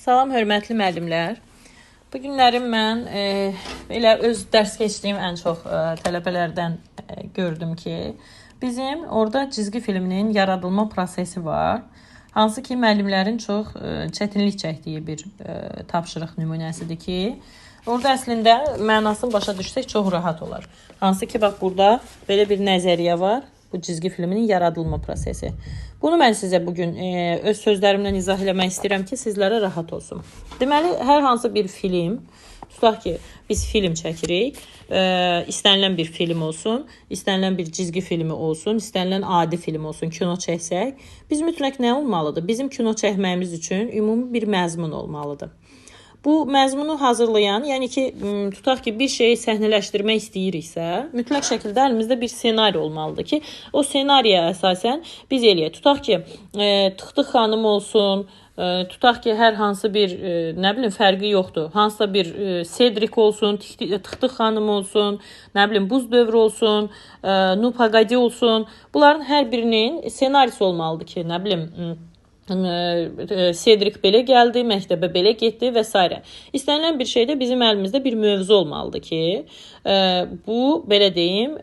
Salam, hörmətli müəllimlər. Bu günlərim mən elə öz dərs keçdiyim ən çox tələbələrdən gördüm ki, bizim orada cizgi filminin yaradılma prosesi var. Hansı ki, müəllimlərin çox çətinlik çəkdiyi bir tapşırıq nümunəsidir ki, orada əslində mənasını başa düşsək çox rahat olar. Hansı ki, bax burada belə bir nəzəriyyə var. Bu cizgi filminin yaradılma prosesi. Bunu mən sizə bugün öz sözlərimlə izah eləmək istəyirəm ki, sizlərə rahat olsun. Deməli, hər hansı bir film, tutaq ki, biz film çəkirik, istənilən bir film olsun, istənilən bir cizgi filmi olsun, istənilən adi film olsun, kino çəksək, biz mütləq nə olmalıdır? Bizim kino çəkməyimiz üçün ümumi bir məzmun olmalıdır. Bu məzmunu hazırlayan, yəni ki, tutaq ki, bir şeyi səhnələşdirmək istəyiriksə, mütləq şəkildə əlimizdə bir ssenari olmalıdır ki, o ssenariyə əsasən biz eləyək. Tutaq ki, Tıxtıq xanım olsun, tutaq ki, hər hansı bir, nə bilim, fərqi yoxdur. Hansısa bir Cedric olsun, Tıxtıq xanım olsun, nə bilim, Buz dövrü olsun, Nu Paqadi olsun. Bunların hər birinin ssenarisi olmalıdır ki, nə bilim, Cedric belə gəldi, məktəbə belə getdi və s. İstənilən bir şeydə bizim əlimizdə bir mövzu olmalıdır ki, bu, belə deyim,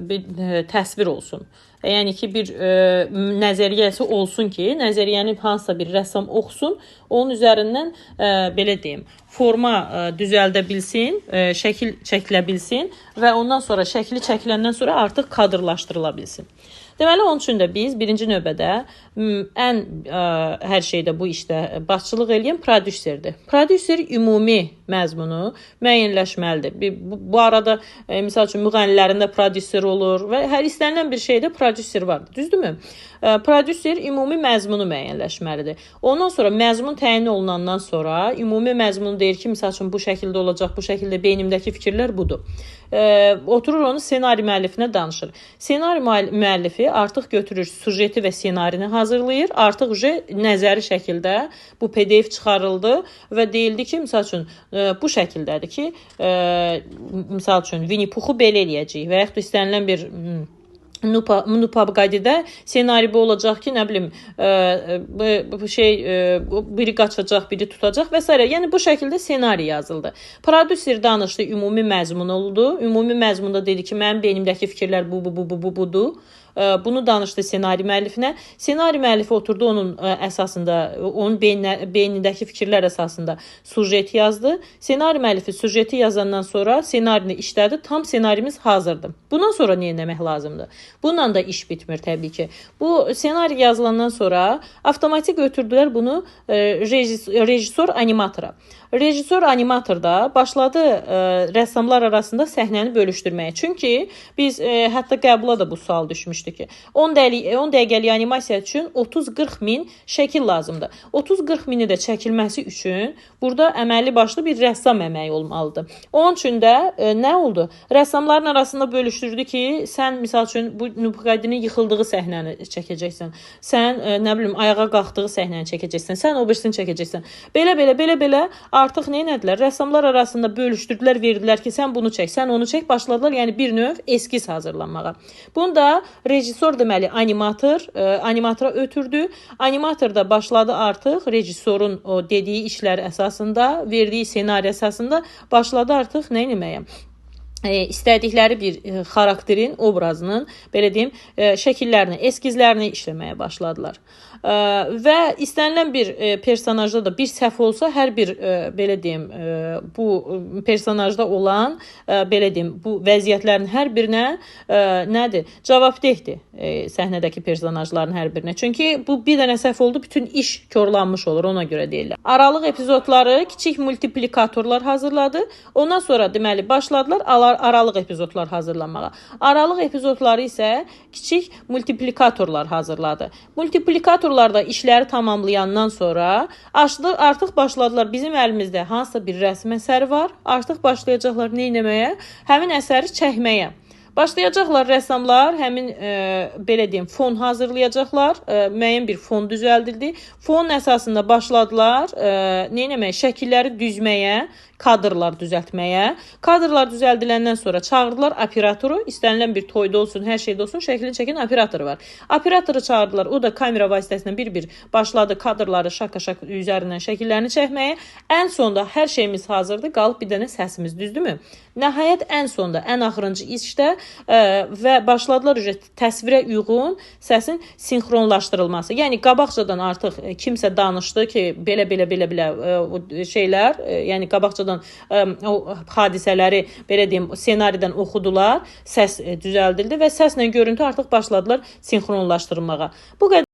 bir təsvir olsun. Yəni ki, bir nəzəriyyəsi olsun ki, nəzəriyyəni hansısa bir rəssam oxusun, onun üzərindən, belə deyim, forma düzəldə bilsin, şəkil çəkilə bilsin və ondan sonra şəkili çəkiləndən sonra artıq kadrlaşdırıla bilsin. Deməli, onun üçün də biz birinci növbədə ən hər şeydə bu işdə başçılıq edən prodüserdir. Prodüser ümumi məzmunu müəyyənləşməlidir. Bu arada, misal üçün, müğənnilərin də prodüser olur və hər istənilən bir şeydə prodüser vardır, düzdürmü? Prodüser ümumi məzmunu müəyyənləşməlidir. Ondan sonra məzmun təyin olunandan sonra ümumi məzmunu deyir ki, misal üçün, bu şəkildə olacaq, bu şəkildə beynimdəki fikirlər budur. Oturur onu ssenari müəllifinə danışır. Ssenari müəllifi artıq götürür sujeti və ssenarini hazırlayır. Artıq nəzəri şəkildə bu PDF çıxarıldı və deyildi ki, misal üçün, bu şəkildədir ki, misal üçün, Winnie Puxu belə eləyəcək və yaxud istənilən bir Nu Paqadidə ssenari bu olacaq ki, nə bilim, biri qaçacaq, biri tutacaq və s. Yəni, bu şəkildə ssenari yazıldı. Prodüser danışdı, ümumi məzmun oldu. Ümumi məzmunda dedi ki, mənim beynimdəki fikirlər budur. Bunu danışdı ssenari müəllifinə. Ssenari müəllifi oturdu onun əsasında, onun beynindəki fikirlər əsasında sujet yazdı. Ssenari müəllifi sujeti yazandan sonra ssenarini işlədi. Tam ssenarimiz hazırdır. Bundan sonra nə etmək lazımdır? Bununla da iş bitmir təbii ki. Bu ssenari yazılandan sonra avtomatik götürdülər bunu rejissor animatora. Rejissor animator da başladı rəssamlar arasında səhnəni bölüşdürməyə. Çünki biz hətta qəbula da bu sual düşmüşdü ki, 10 dəqiqəlik animasiya üçün 30-40 min şəkil lazımdır. 30-40 mini də çəkilməsi üçün burada əməlli başlı bir rəssam əməyi olmalıdır. Onun üçün də nə oldu? Rəssamların arasında bölüşdürdü ki, sən misal üçün bu Nu Paqadinin yıxıldığı səhnəni çəkəcəksən. Sən nə bilim ayağa qalxdığı səhnəni çəkəcəksən. Sən o birisini çəkəcəksən. Belə artıq nə etdilər? Rəssamlar arasında bölüşdürdülər, verdilər ki, sən bunu çək, sən onu çək, başladılar, yəni bir növ eskiz hazırlanmağa. Bunu da rejissor deməli animatora ötürdü. Animator da başladı artıq rejissorun o dediyi işlər əsasında, verdiyi ssenari əsasında başladı artıq nə etməyə? İstədikləri bir xarakterin, obrazının, belə deyim, şəkillərini, eskizlərini işləməyə başladılar. Və istənilən bir personajda da bir səhv olsa, hər bir, belə deyim, bu personajda olan, belə deyim, bu vəziyyətlərin hər birinə nədir? Cavabdehdir səhnədəki personajların hər birinə. Çünki bu bir dənə səhv oldu, bütün iş körlanmış olur, ona görə deyirlər. Aralıq epizodları kiçik multiplikatorlar hazırladı. Ondan sonra deməli başladılar aralıq epizodlar hazırlanmağa. Aralıq epizodları isə kiçik multiplikatorlar hazırladı. Multiplikatorlar da işləri tamamlayandan sonra artıq başladılar. Bizim əlimizdə hansısa bir rəsm əsəri var. Artıq başlayacaqlar nə etməyə? Həmin əsəri çəkməyə. Başlayacaqlar rəssamlar, həmin belə deyim, fon hazırlayacaqlar, müəyyən bir fon düzəldildi. Fonun əsasında başladılar, nə etməyə? Şəkilləri düzməyə, kadrlar düzəltməyə. Kadrlar düzəldiləndən sonra çağırdılar operatoru. İstənilən bir toyda olsun, hər şeydə olsun, şəklini çəkən operatoru var. Operatoru çağırdılar. O da kamera vasitəsilə bir-bir başladı kadrları şaka-şaka üzərindən şəkillərini çəkməyə. Ən sonda hər şeyimiz hazırdır. Qalıb bir dənə səsimiz, düzdürmü? Nəhayət ən sonda, ən axırıncı işdə və başladılar təsvirə uyğun səsin sinxronlaşdırılması. Yəni qabaqcadan artıq kimsə danışdı ki, belə şeylər, yəni qabaqcadan o hadisələri belə deyim, ssenaridən oxudular, səs düzəldildi və səslə görüntü artıq başladılar sinxronlaşdırılmağa. Bu qədər